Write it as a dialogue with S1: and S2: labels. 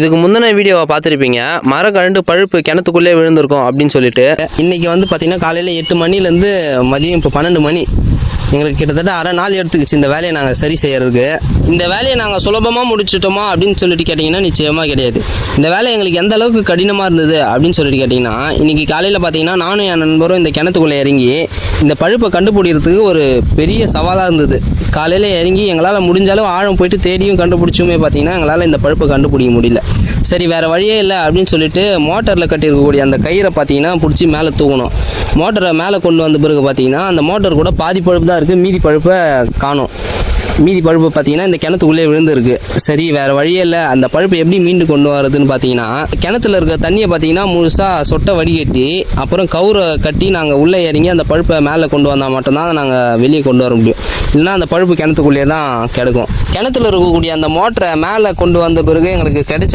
S1: இதுக்கு முந்தின வீடியோவை பார்த்துருப்பீங்க, மரக்கரண்டு பழுப்பு கிணத்துக்குள்ளே விழுந்திருக்கும் அப்படின்னு சொல்லிட்டு. இன்றைக்கி வந்து பார்த்திங்கன்னா காலையில் 8 மணிலேருந்து மதியம் இப்போ 12 மணி. எங்களுக்கு கிட்டத்தட்ட அரை நாள் எடுத்துக்கிச்சு இந்த வேலையை நாங்கள் சரி செய்கிறதுக்கு. இந்த வேலையை நாங்கள் சுலபமாக முடிச்சிட்டோமா அப்படின்னு சொல்லிட்டு கேட்டிங்கன்னா நிச்சயமாக கிடையாது. இந்த வேலை எங்களுக்கு எந்த அளவுக்கு கடினமாக இருந்தது அப்படின்னு சொல்லிட்டு கேட்டிங்கன்னா, இன்றைக்கி காலையில் பார்த்திங்கன்னா நானும் என் நண்பரும் இந்த கிணத்துக்குள்ளே இறங்கி இந்த பழுப்பை கண்டுபிடிக்கிறதுக்கு ஒரு பெரிய சவாலாக இருந்தது. காலையில் இறங்கி எங்களால் முடிஞ்சாலும் ஆழம் போயிட்டு தேடியும் கண்டுபிடிச்சுமே பார்த்திங்கன்னா எங்களால் இந்த பழுப்பை கண்டுபிடிக்க முடியல. சரி வேறு வழியே இல்லை அப்படின்னு சொல்லிட்டு மோட்டரில் கட்டியிருக்கக்கூடிய அந்த கயிறை பார்த்திங்கன்னா பிடிச்சி மேலே தூக்கணும். மோட்டரை மேலே கொண்டு வந்த பிறகு பார்த்திங்கன்னா அந்த மோட்டர் கூட பாதி பழுப்பு தான் இருக்குது, மீதி பழுப்பை காணும். மீதி பழுப்பு பார்த்திங்கன்னா இந்த கிணத்துக்குள்ளே விழுந்துருக்கு. சரி வேறு வழியே இல்லை, அந்த பழுப்பை எப்படி மீண்டு கொண்டு வரதுன்னு பார்த்தீங்கன்னா, கிணத்துல இருக்க தண்ணியை பார்த்திங்கன்னா முழுசாக சொட்டை வடிகட்டி அப்புறம் கவுரை கட்டி நாங்கள் உள்ளே இறங்கி அந்த பழுப்பை மேலே கொண்டு வந்தால் மட்டும்தான் நாங்கள் வெளியே கொண்டு வர முடியும். இல்லைனா அந்த பழுப்பு கிணத்துக்குள்ளேயே தான் கிடக்கும். கிணத்துல இருக்கக்கூடிய அந்த மோட்டரை மேலே கொண்டு வந்த பிறகு எங்களுக்கு கிடைச்ச